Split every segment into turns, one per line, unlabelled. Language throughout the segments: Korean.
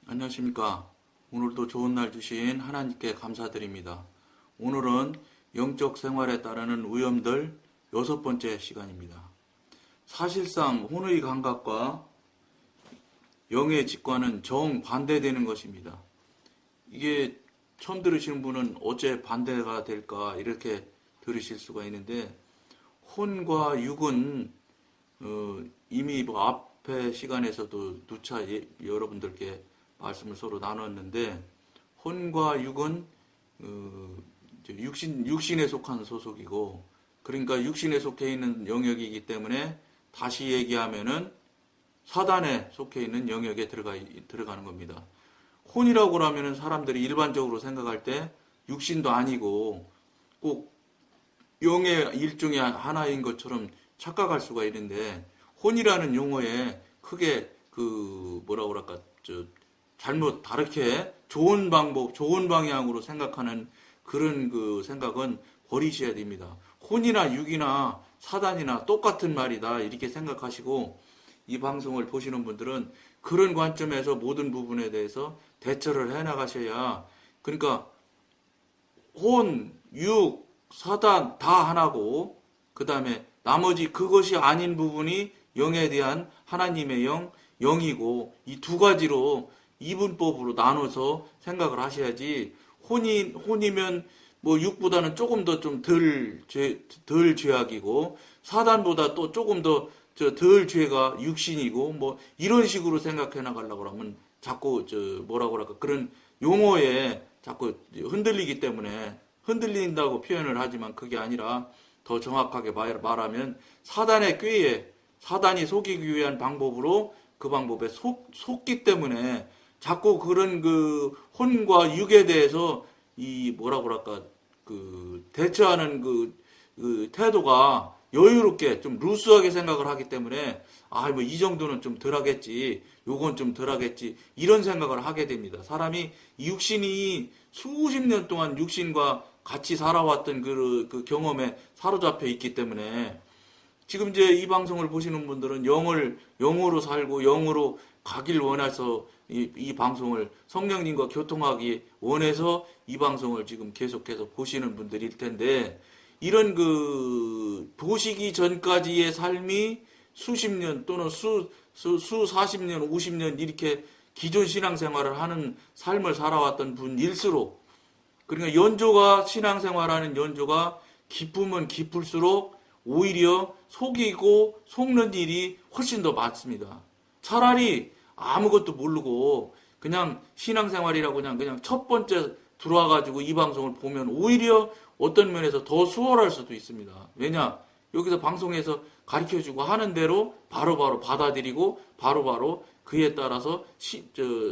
안녕하십니까. 오늘도 좋은 날 주신 하나님께 감사드립니다. 오늘은 영적 생활에 따르는 위험들 6번째 시간입니다. 사실상 혼의 감각과 영의 직관은 정반대되는 것입니다. 이게 처음 들으시는 분은 어째 반대가 될까 이렇게 들으실 수가 있는데, 혼과 육은 이미 앞에 시간에서도 누차 여러분들께 말씀을 서로 나눴는데, 혼과 육은 육신에 속한 소속이고, 그러니까 육신에 속해 있는 영역이기 때문에 다시 얘기하면은 사단에 속해 있는 영역에 들어가는 겁니다. 혼이라고 하면은 사람들이 일반적으로 생각할 때 육신도 아니고 꼭 영의 일종의 하나인 것처럼 착각할 수가 있는데, 혼이라는 용어에 크게 뭐라고 그럴까, 잘못 다르게 좋은 방법, 좋은 방향으로 생각하는 그런 생각은 버리셔야 됩니다. 혼이나 육이나 사단이나 똑같은 말이다 이렇게 생각하시고, 이 방송을 보시는 분들은 그런 관점에서 모든 부분에 대해서 대처를 해 나가셔야, 그러니까 혼, 육, 사단 다 하나고, 그 다음에 나머지 그것이 아닌 부분이 영에 대한 하나님의 영이고, 이 두 가지로 이분법으로 나눠서 생각을 하셔야지, 혼이면 뭐 육보다는 조금 더 좀 덜 죄악이고, 사단보다 또 조금 더 덜 죄가 육신이고, 뭐 이런 식으로 생각해 나가려고 하면 자꾸 뭐라고 그럴까, 그런 용어에 자꾸 흔들리기 때문에, 흔들린다고 표현을 하지만 그게 아니라 더 정확하게 말하면 사단의 꾀에, 사단이 속이기 위한 방법으로 그 방법에 속기 때문에 자꾸 그런 혼과 육에 대해서 이 뭐라고 그럴까, 대처하는 그 태도가 여유롭게 좀 루스하게 생각을 하기 때문에, 뭐 이 정도는 좀 덜하겠지, 요건 좀 덜하겠지, 이런 생각을 하게 됩니다. 사람이 육신이 수십 년 동안 육신과 같이 살아왔던 그 경험에 사로잡혀 있기 때문에, 지금 이제 이 방송을 보시는 분들은 영으로 살고 영으로 가길 원해서 이 방송을 성령님과 교통하기 원해서 이 방송을 지금 계속해서 보시는 분들일 텐데, 이런 보시기 전까지의 삶이 수십 년 또는 수 40년, 50년 이렇게 기존 신앙생활을 하는 삶을 살아왔던 분일수록, 그러니까 신앙생활하는 연조가 깊으면 깊을수록 오히려 속이고 속는 일이 훨씬 더 많습니다. 차라리 아무것도 모르고 그냥 신앙생활이라고 그냥 첫 번째 들어와가지고 이 방송을 보면 오히려 어떤 면에서 더 수월할 수도 있습니다. 왜냐? 여기서 방송에서 가르쳐주고 하는 대로 바로바로 받아들이고 바로바로 그에 따라서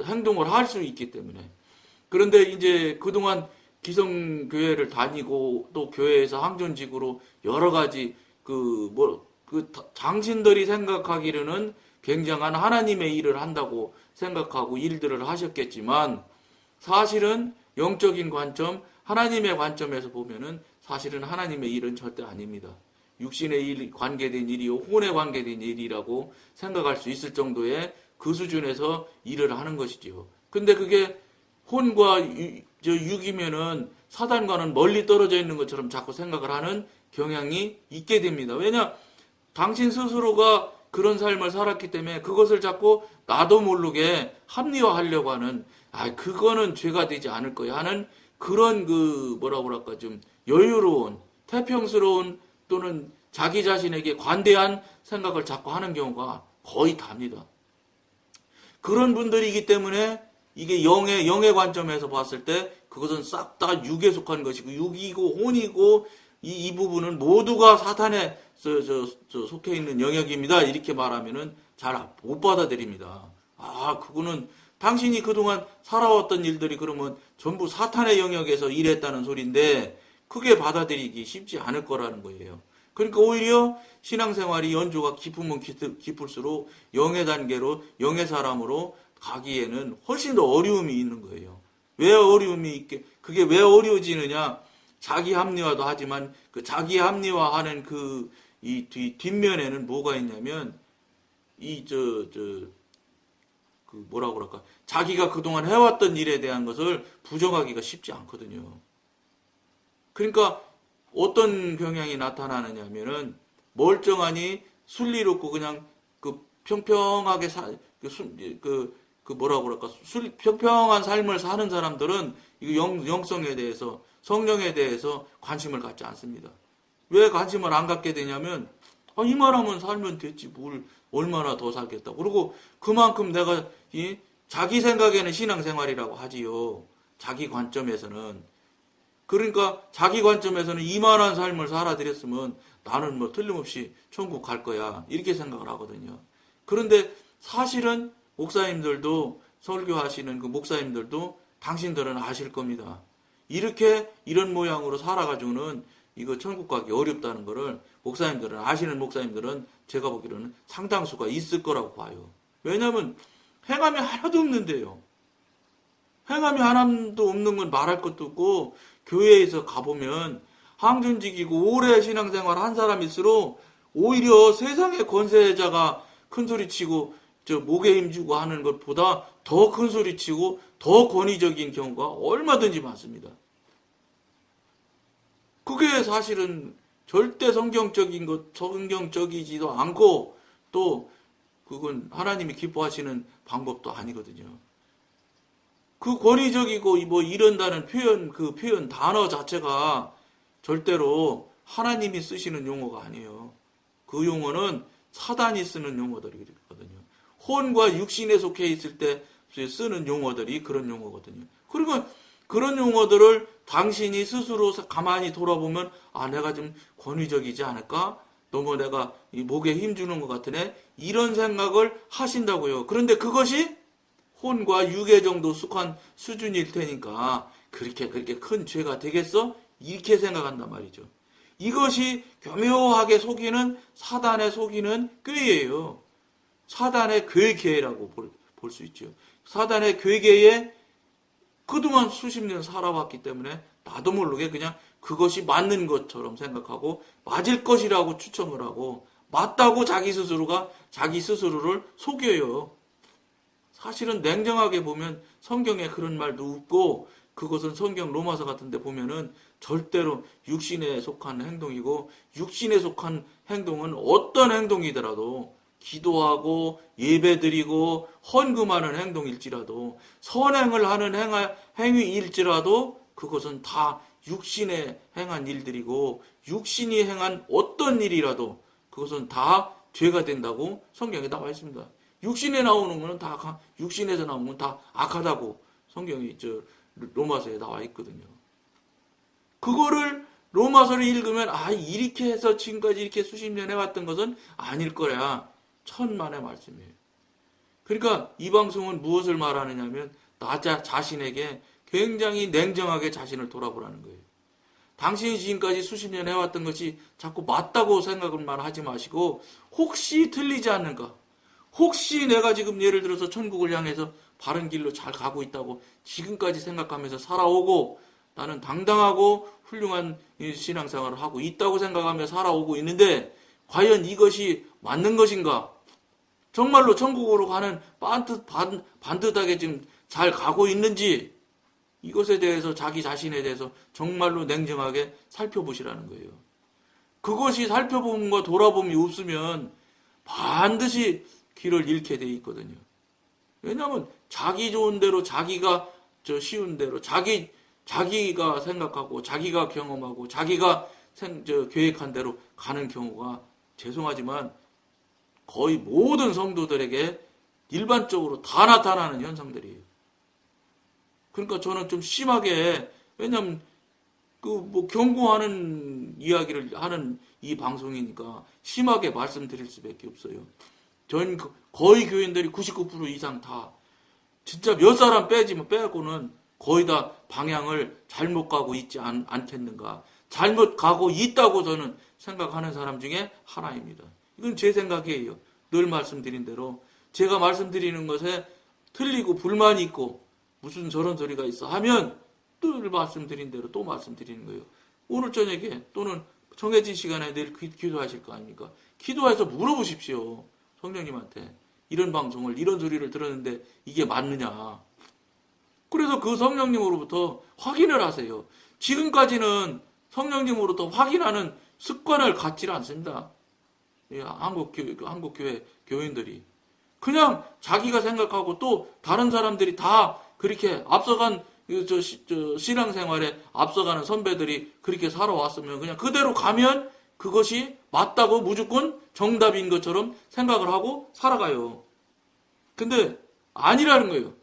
행동을 할 수 있기 때문에. 그런데 이제 그동안 기성교회를 다니고 또 교회에서 항존직으로 여러 가지 당신들이 생각하기로는 굉장한 하나님의 일을 한다고 생각하고 일들을 하셨겠지만, 사실은 영적인 관점, 하나님의 관점에서 보면은 사실은 하나님의 일은 절대 아닙니다. 육신의 관계된 일이요, 혼에 관계된 일이라고 생각할 수 있을 정도의 그 수준에서 일을 하는 것이지요. 근데 그게 혼과 육이면은 사단과는 멀리 떨어져 있는 것처럼 자꾸 생각을 하는 경향이 있게 됩니다. 왜냐? 당신 스스로가 그런 삶을 살았기 때문에 그것을 자꾸 나도 모르게 합리화하려고 하는, 그거는 죄가 되지 않을 거야 하는 그런 뭐라고 그럴까, 좀 여유로운, 태평스러운 또는 자기 자신에게 관대한 생각을 자꾸 하는 경우가 거의 답니다. 그런 분들이기 때문에 이게 영의 관점에서 봤을 때 그것은 싹 다 육에 속한 것이고, 육이고 혼이고 이 부분은 모두가 사탄에 속해 있는 영역입니다. 이렇게 말하면은 잘 못 받아들입니다. 그거는 당신이 그동안 살아왔던 일들이 그러면 전부 사탄의 영역에서 일했다는 소리인데, 크게 받아들이기 쉽지 않을 거라는 거예요. 그러니까 오히려 신앙생활이 연조가 깊으면 깊을수록 영의 단계로, 영의 사람으로 가기에는 훨씬 더 어려움이 있는 거예요. 왜 어려움이 있게, 그게 왜 어려워지느냐? 자기 합리화도 하지만 그 자기 합리화하는 이 뒷면에는 뭐가 있냐면, 뭐라고 그럴까, 자기가 그동안 해왔던 일에 대한 것을 부정하기가 쉽지 않거든요. 그러니까 어떤 경향이 나타나느냐면은 멀쩡하니 순리롭고 그냥 평평하게 뭐라고 그럴까, 평평한 삶을 사는 사람들은 영성에 대해서, 성령에 대해서 관심을 갖지 않습니다. 왜 관심을 안 갖게 되냐면, 이만하면 살면 됐지, 뭘 얼마나 더 살겠다고. 그리고 그만큼 내가 자기 생각에는 신앙생활이라고 하지요. 자기 관점에서는. 그러니까 자기 관점에서는 이만한 삶을 살아드렸으면 나는 뭐 틀림없이 천국 갈 거야, 이렇게 생각을 하거든요. 그런데 사실은 목사님들도, 설교하시는 그 목사님들도 당신들은 아실 겁니다. 이런 모양으로 살아가지고는 이거 천국 가기 어렵다는 거를 목사님들은, 아시는 목사님들은 제가 보기로는 상당수가 있을 거라고 봐요. 왜냐하면 행함이 하나도 없는데요. 행함이 하나도 없는 건 말할 것도 없고, 교회에서 가보면 항준직이고 오래 신앙생활 한 사람일수록 오히려 세상의 권세자가 큰소리치고 목에 힘주고 하는 것보다 더 큰소리치고 더 권위적인 경우가 얼마든지 많습니다. 그게 사실은 절대 성경적이지도 않고, 또 그건 하나님이 기뻐하시는 방법도 아니거든요. 그 권위적이고 뭐 이런다는 표현, 그 표현 단어 자체가 절대로 하나님이 쓰시는 용어가 아니에요. 그 용어는 사단이 쓰는 용어들이거든요. 혼과 육신에 속해 있을 때 쓰는 용어들이 그런 용어거든요. 그리고 그런 용어들을 당신이 스스로 가만히 돌아보면, 내가 좀 권위적이지 않을까? 너무 내가 이 목에 힘주는 것 같으네? 이런 생각을 하신다고요. 그런데 그것이 혼과 육의 정도 속한 수준일 테니까 그렇게 큰 죄가 되겠어? 이렇게 생각한단 말이죠. 이것이 교묘하게 속이는, 사단의 속이는 꾀예요. 사단의 괴계라고 볼 수 있죠. 사단의 괴계에 그동안 수십 년 살아왔기 때문에 나도 모르게 그냥 그것이 맞는 것처럼 생각하고 맞을 것이라고 추정을 하고 맞다고 자기 스스로를 속여요. 사실은 냉정하게 보면 성경에 그런 말도 없고, 그것은 성경 로마서 같은 데 보면은 절대로 육신에 속한 행동이고, 육신에 속한 행동은 어떤 행동이더라도, 기도하고 예배드리고 헌금하는 행동일지라도, 선행을 하는 행위일지라도 그것은 다 육신에 행한 일들이고, 육신이 행한 어떤 일이라도 그것은 다 죄가 된다고 성경에 나와 있습니다. 육신에 나오는 거는 다, 육신에서 나오는 건 다 악하다고 성경이 로마서에 나와 있거든요. 그거를 로마서를 읽으면 이렇게 해서 지금까지 이렇게 수십 년 해왔던 것은 아닐 거야. 천만의 말씀이에요. 그러니까 이 방송은 무엇을 말하느냐면 나 자신에게 굉장히 냉정하게 자신을 돌아보라는 거예요. 당신이 지금까지 수십 년 해왔던 것이 자꾸 맞다고 생각을만 하지 마시고, 혹시 틀리지 않는가? 혹시 내가 지금 예를 들어서 천국을 향해서 바른 길로 잘 가고 있다고 지금까지 생각하면서 살아오고, 나는 당당하고 훌륭한 신앙생활을 하고 있다고 생각하며 살아오고 있는데, 과연 이것이 맞는 것인가? 정말로 천국으로 가는 반듯하게 지금 잘 가고 있는지, 이것에 대해서, 자기 자신에 대해서 정말로 냉정하게 살펴보시라는 거예요. 그것이 살펴봄과 돌아봄이 없으면 반드시 길을 잃게 돼 있거든요. 왜냐하면 자기 좋은 대로, 자기가 쉬운 대로, 자기가 생각하고, 자기가 경험하고, 자기가 계획한 대로 가는 경우가 죄송하지만 거의 모든 성도들에게 일반적으로 다 나타나는 현상들이에요. 그러니까 저는 좀 심하게, 왜냐면 경고하는 이야기를 하는 이 방송이니까 심하게 말씀드릴 수밖에 없어요. 전 거의 교인들이 99% 이상 다 진짜 몇 사람 빼고는 거의 다 방향을 잘못 가고 있지 않겠는가. 잘못 가고 있다고 저는 생각하는 사람 중에 하나입니다. 이건 제 생각이에요. 늘 말씀드린 대로 제가 말씀드리는 것에 틀리고 불만이 있고 무슨 저런 소리가 있어 하면 늘 말씀드린 대로 또 말씀드리는 거예요. 오늘 저녁에 또는 정해진 시간에 내일 기도하실 거 아닙니까? 기도해서 물어보십시오. 성령님한테. 이런 방송을, 이런 소리를 들었는데 이게 맞느냐. 그래서 그 성령님으로부터 확인을 하세요. 지금까지는 성령님으로부터 확인하는 습관을 갖지를 않습니다. 한국교회 교인들이. 그냥 자기가 생각하고 또 다른 사람들이 다 그렇게 앞서간 신앙생활에 앞서가는 선배들이 그렇게 살아왔으면 그냥 그대로 가면 그것이 맞다고 무조건 정답인 것처럼 생각을 하고 살아가요. 근데 아니라는 거예요.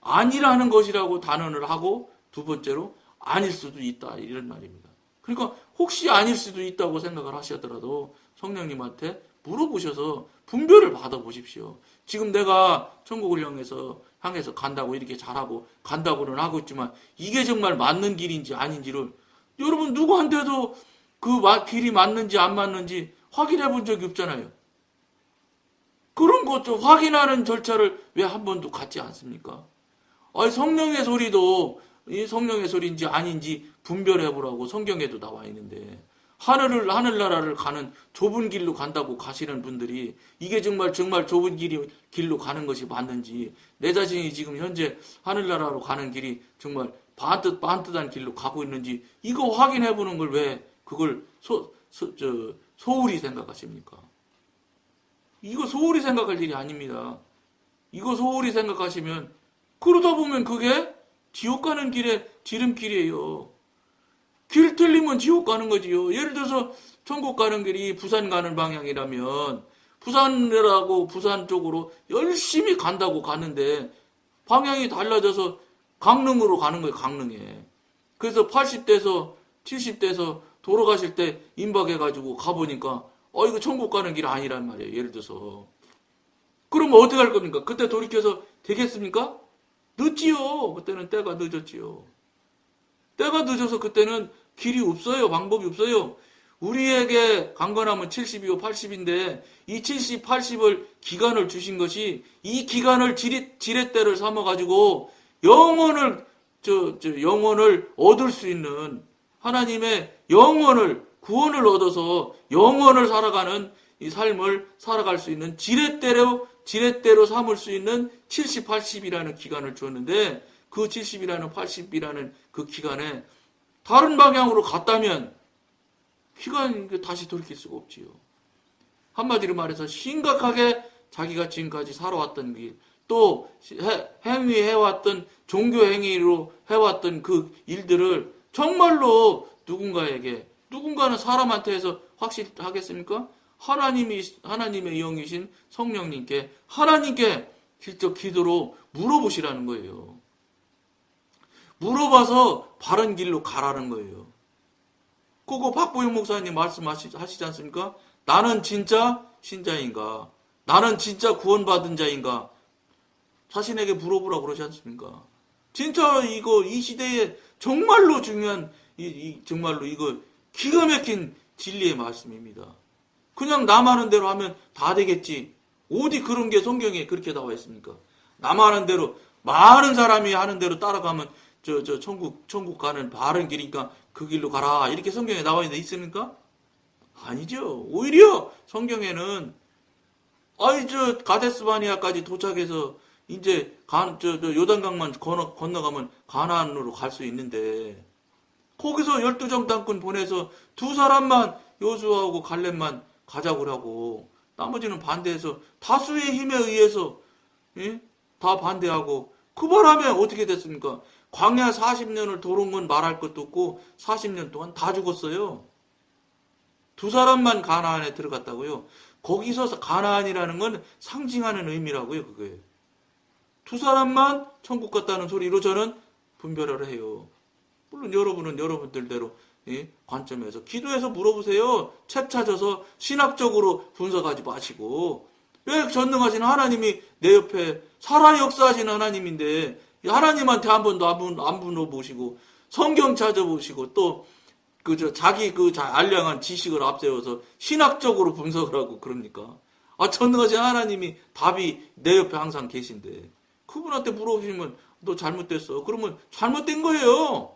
아니라는 것이라고 단언을 하고 두 번째로 아닐 수도 있다 이런 말입니다. 그러니까 혹시 아닐 수도 있다고 생각을 하시더라도 성령님한테 물어보셔서 분별을 받아보십시오. 지금 내가 천국을 향해서 간다고 이렇게 잘하고 간다고는 하고 있지만 이게 정말 맞는 길인지 아닌지를 여러분 누구한테도 그 길이 맞는지 안 맞는지 확인해 본 적이 없잖아요. 그런 것 좀 확인하는 절차를 왜 한 번도 갖지 않습니까? 성령의 소리도 이 성령의 소리인지 아닌지 분별해 보라고 성경에도 나와 있는데 하늘나라를 가는 좁은 길로 간다고 가시는 분들이 이게 정말 좁은 길로 가는 것이 맞는지 내 자신이 지금 현재 하늘나라로 가는 길이 정말 반듯한 길로 가고 있는지 이거 확인해 보는 걸 왜 그걸 소홀히 생각하십니까? 이거 소홀히 생각할 일이 아닙니다. 이거 소홀히 생각하시면 그러다 보면 그게 지옥 가는 길의 지름길이에요. 길 틀리면 지옥 가는 거지요. 예를 들어서 천국 가는 길이 부산 가는 방향이라면 부산이라고 부산 쪽으로 열심히 간다고 가는데 방향이 달라져서 강릉으로 가는 거예요. 강릉에. 그래서 80대에서 70대에서 돌아가실 때 임박해가지고 가보니까 이거 천국 가는 길 아니란 말이에요. 예를 들어서. 그러면 어떻게 할 겁니까? 그때 돌이켜서 되겠습니까? 늦지요. 그때는 때가 늦었지요. 때가 늦어서 그때는 길이 없어요. 방법이 없어요. 우리에게 강건하면 70이고 80인데 이 70, 80을 기간을 주신 것이 이 기간을 지렛대를 삼아가지고 영혼을 얻을 수 있는 하나님의 구원을 얻어서 영원을 살아가는 이 삶을 살아갈 수 있는 지렛대로 삼을 수 있는 70, 80이라는 기간을 주었는데 그 70이라는 80이라는 그 기간에 다른 방향으로 갔다면 기간이 다시 돌이킬 수가 없지요. 한마디로 말해서 심각하게 자기가 지금까지 살아왔던 길, 또 행위해왔던 종교 행위로 해왔던 그 일들을 정말로 누군가는 사람한테 해서 확실하겠습니까? 하나님의 영이신 성령님께 하나님께 직접 기도로 물어보시라는 거예요. 물어봐서 바른 길로 가라는 거예요. 그거 박보영 목사님 말씀하시지 않습니까? 나는 진짜 신자인가? 나는 진짜 구원받은 자인가? 자신에게 물어보라고 그러지 않습니까? 진짜 이 시대에 정말로 중요한 정말로 이거 기가 막힌 진리의 말씀입니다. 그냥 남 하는 대로 하면 다 되겠지. 어디 그런 게 성경에 그렇게 나와 있습니까? 남 하는 대로 많은 사람이 하는 대로 따라가면 천국 가는 바른 길이니까 그 길로 가라. 이렇게 성경에 나와 있는데 있습니까? 아니죠. 오히려 성경에는 가데스바니아까지 도착해서 이제 요단강만 건너가면 가나안으로 갈 수 있는데 거기서 12정 땅권 보내서 두 사람만 요수아하고 갈렙만 가자고 하고 나머지는 반대해서 다수의 힘에 의해서 다 반대하고 그 바람에 어떻게 됐습니까? 광야 40년을 도른 건 말할 것도 없고 40년 동안 다 죽었어요. 두 사람만 가나안에 들어갔다고요. 거기서 가나안이라는 건 상징하는 의미라고요. 그거예요. 두 사람만 천국 갔다는 소리로 저는 분별을 해요. 물론 여러분은 여러분들대로 관점에서 기도해서 물어보세요. 책 찾아서 신학적으로 분석하지 마시고 왜 전능하신 하나님이 내 옆에 살아 역사하시는 하나님인데 하나님한테 한 번도 안 물어보시고 성경 찾아보시고 또 자기 알량한 지식을 앞세워서 신학적으로 분석을 하고 그럽니까? 전능하신 하나님이 답이 내 옆에 항상 계신데 그분한테 물어보시면 너 잘못됐어. 그러면 잘못된 거예요.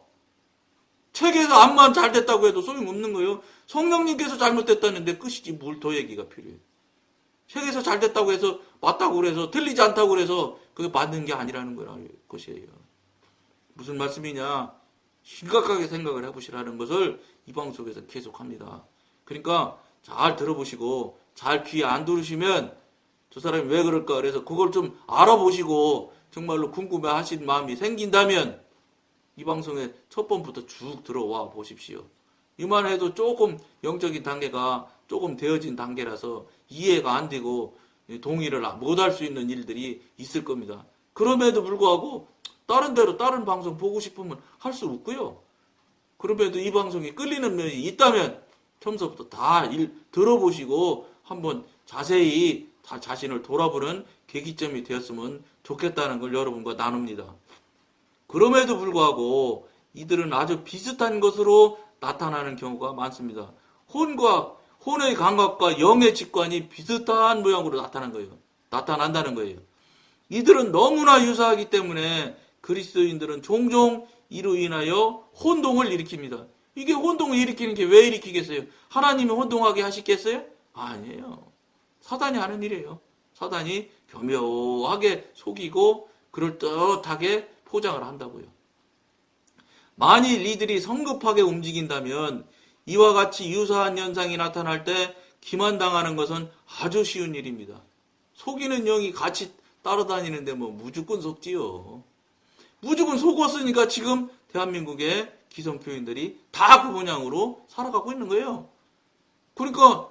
책에서 암만 잘 됐다고 해도 소용없는 거예요. 성령님께서 잘못됐다는데 끝이지 뭘 더 얘기가 필요해요. 책에서 잘 됐다고 해서 맞다고 그래서 틀리지 않다고 그래서 그게 맞는 게 아니라는 것이에요. 무슨 말씀이냐? 심각하게 생각을 해보시라는 것을 이 방송에서 계속합니다. 그러니까 잘 들어보시고 잘 귀에 안 들으시면 저 사람이 왜 그럴까 그래서 그걸 좀 알아보시고 정말로 궁금해하신 마음이 생긴다면 이 방송에 첫 번부터 쭉 들어와 보십시오. 이만해도 조금 영적인 단계가 조금 되어진 단계라서 이해가 안 되고 동의를 못할 수 있는 일들이 있을 겁니다. 그럼에도 불구하고 다른 데로 다른 방송 보고 싶으면 할 수 없고요. 그럼에도 이 방송이 끌리는 면이 있다면 처음부터 다 들어보시고 한번 자세히 자신을 돌아보는 계기점이 되었으면 좋겠다는 걸 여러분과 나눕니다. 그럼에도 불구하고 이들은 아주 비슷한 것으로 나타나는 경우가 많습니다. 혼의 감각과 영의 직관이 비슷한 모양으로 나타난다는 거예요. 이들은 너무나 유사하기 때문에 그리스도인들은 종종 이로 인하여 혼동을 일으킵니다. 이게 혼동을 일으키는 게 왜 일으키겠어요? 하나님이 혼동하게 하시겠어요? 아니에요. 사단이 하는 일이에요. 사단이 교묘하게 속이고 그럴듯하게 포장을 한다고요. 만일 이들이 성급하게 움직인다면 이와 같이 유사한 현상이 나타날 때 기만당하는 것은 아주 쉬운 일입니다. 속이는 영이 같이 따라다니는데 뭐 무조건 속지요. 무조건 속았으니까 지금 대한민국의 기성교인들이 다 그 모양으로 살아가고 있는 거예요. 그러니까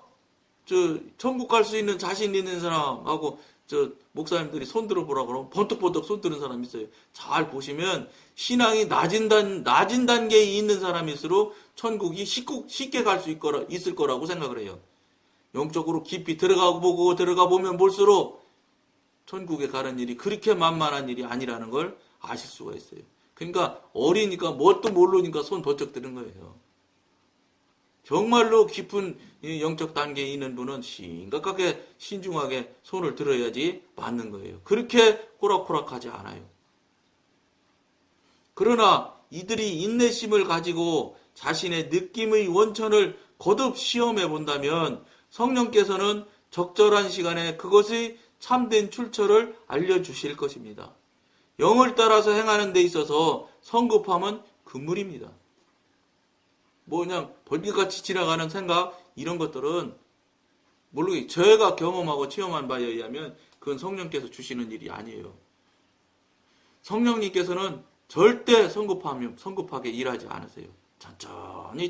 천국 갈 수 있는 자신 있는 사람하고 목사님들이 손 들어보라 그러면 번뜩번뜩 손 드는 사람 있어요. 잘 보시면 신앙이 낮은 단계에 있는 사람일수록 천국이 쉽게 갈 수 있을 거라고 생각을 해요. 영적으로 깊이 들어가 보면 볼수록 천국에 가는 일이 그렇게 만만한 일이 아니라는 걸 아실 수가 있어요. 그러니까 어리니까 뭣도 모르니까 손 번쩍 드는 거예요. 정말로 깊은 영적 단계에 있는 분은 심각하게 신중하게 손을 들어야지 맞는 거예요. 그렇게 호락호락하지 않아요. 그러나 이들이 인내심을 가지고 자신의 느낌의 원천을 거듭 시험해 본다면 성령께서는 적절한 시간에 그것의 참된 출처를 알려주실 것입니다. 영을 따라서 행하는 데 있어서 성급함은 금물입니다. 그냥 벌기같이 지나가는 생각 이런 것들은 모르겠어요. 저희가 경험하고 체험한 바에 의하면 그건 성령께서 주시는 일이 아니에요. 성령님께서는 절대 성급하게 일하지 않으세요.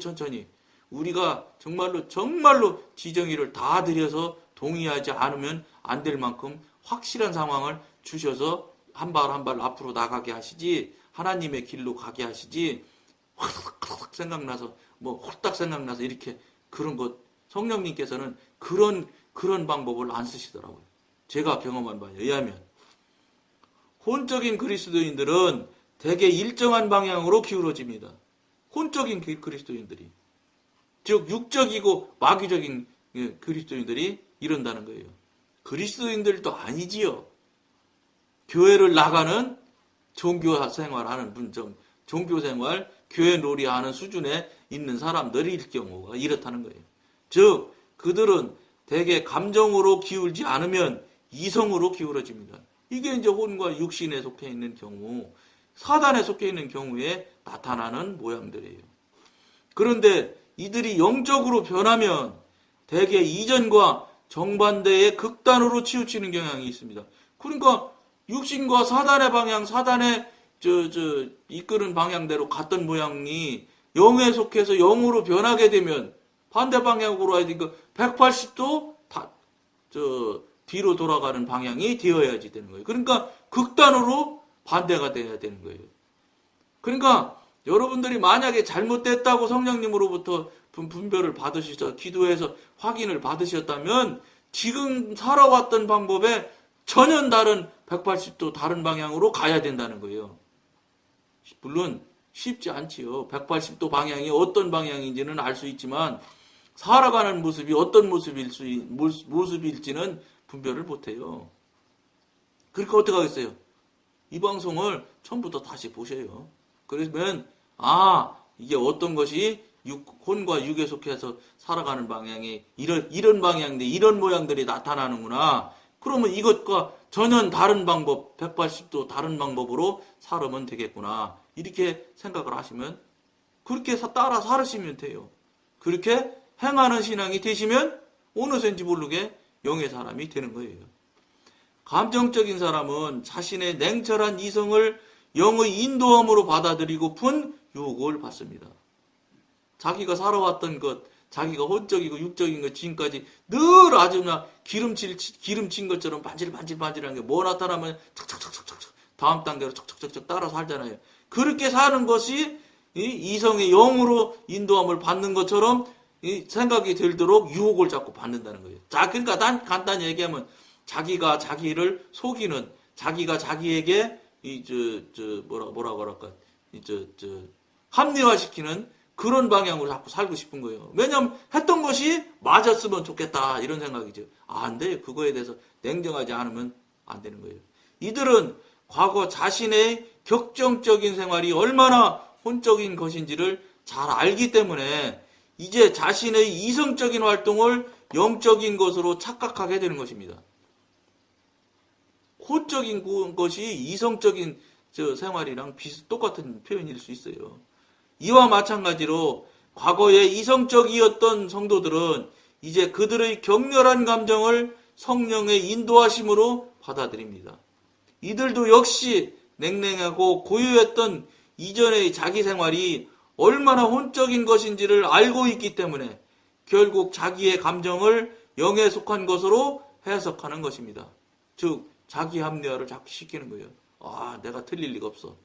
천천히 우리가 정말로 지정의를 다 들여서 동의하지 않으면 안 될 만큼 확실한 상황을 주셔서 한 발 한 발 앞으로 나가게 하시지 하나님의 길로 가게 하시지 홀딱 생각나서 홀딱 생각나서 이렇게 그런 것 성령님께서는 그런 방법을 안 쓰시더라고요. 제가 경험한 바에 의하면 혼적인 그리스도인들은 대개 일정한 방향으로 기울어집니다. 혼적인 그리스도인들이 즉 육적이고 마귀적인 그리스도인들이 이런다는 거예요. 그리스도인들도 아니지요. 교회를 나가는 종교생활하는 종교생활, 교회 놀이하는 수준에 있는 사람들일 경우가 이렇다는 거예요. 즉 그들은 대개 감정으로 기울지 않으면 이성으로 기울어집니다. 이게 이제 혼과 육신에 속해 있는 경우, 사단에 속해 있는 경우에 나타나는 모양들이에요. 그런데 이들이 영적으로 변하면 대개 이전과 정반대의 극단으로 치우치는 경향이 있습니다. 그러니까 육신과 사단의 방향, 사단의 이끄는 방향대로 갔던 모양이 영에 속해서 영으로 변하게 되면 반대 방향으로 해야 되니까 180도 뒤로 돌아가는 방향이 되어야지 되는 거예요. 그러니까 극단으로 반대가 돼야 되는 거예요. 그러니까 여러분들이 만약에 잘못됐다고 성령님으로부터 분별을 받으셔서 기도해서 확인을 받으셨다면 지금 살아왔던 방법에 전혀 다른 180도 다른 방향으로 가야 된다는 거예요. 물론 쉽지 않지요. 180도 방향이 어떤 방향인지는 알 수 있지만 살아가는 모습이 어떤 모습일지는 분별을 못해요. 그러니까 어떻게 하겠어요? 이 방송을 처음부터 다시 보셔요. 그러면 이게 어떤 것이 혼과 육에 속해서 살아가는 방향이 이런 방향인데 이런 모양들이 나타나는구나. 그러면 이것과 전혀 다른 방법, 180도 다른 방법으로 살으면 되겠구나. 이렇게 생각을 하시면 그렇게 따라 살으시면 돼요. 그렇게 행하는 신앙이 되시면 어느샌지 모르게 영의 사람이 되는 거예요. 감정적인 사람은 자신의 냉철한 이성을 영의 인도함으로 받아들이고 푼 유혹을 받습니다. 자기가 살아왔던 것, 자기가 혼적이고 육적인 것 지금까지 늘 아주 그냥 기름친 것처럼 반질반질한 게 뭐 나타나면 척척척척척 다음 단계로 척척척척 따라 살잖아요. 그렇게 사는 것이 이성의 영으로 인도함을 받는 것처럼 생각이 들도록 유혹을 자꾸 받는다는 거예요. 자, 그러니까 간단히 얘기하면 자기가 자기를 속이는, 자기가 자기에게 뭐라고 할까, 합리화시키는 그런 방향으로 자꾸 살고 싶은 거예요. 왜냐하면 했던 것이 맞았으면 좋겠다 이런 생각이죠. 안 돼. 그거에 대해서 냉정하지 않으면 안 되는 거예요. 이들은 과거 자신의 격정적인 생활이 얼마나 혼적인 것인지를 잘 알기 때문에 이제 자신의 이성적인 활동을 영적인 것으로 착각하게 되는 것입니다. 혼적인 것이 이성적인 생활이랑 똑같은 표현일 수 있어요. 이와 마찬가지로 과거에 이성적이었던 성도들은 이제 그들의 격렬한 감정을 성령의 인도하심으로 받아들입니다. 이들도 역시 냉랭하고 고요했던 이전의 자기 생활이 얼마나 혼적인 것인지를 알고 있기 때문에 결국 자기의 감정을 영에 속한 것으로 해석하는 것입니다. 즉 자기 합리화를 자꾸 시키는 거예요. 아, 내가 틀릴 리가 없어.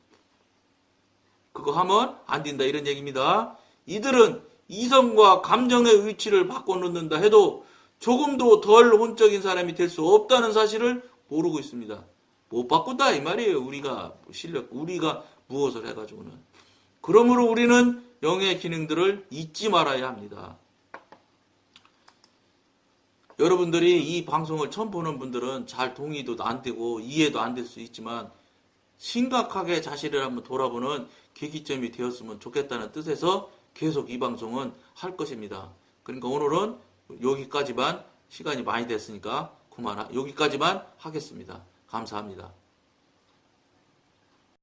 그거 하면 안 된다 이런 얘기입니다. 이들은 이성과 감정의 위치를 바꿔놓는다 해도 조금도 덜 혼적인 사람이 될 수 없다는 사실을 모르고 있습니다. 못 바꾼다 이 말이에요. 우리가 무엇을 해가지고는. 그러므로 우리는 영의 기능들을 잊지 말아야 합니다. 여러분들이 이 방송을 처음 보는 분들은 잘 동의도 안 되고 이해도 안 될 수 있지만 심각하게 자신을 한번 돌아보는 계기점이 되었으면 좋겠다는 뜻에서 계속 이 방송은 할 것입니다. 그러니까 오늘은 여기까지만, 시간이 많이 됐으니까 여기까지만 하겠습니다. 감사합니다.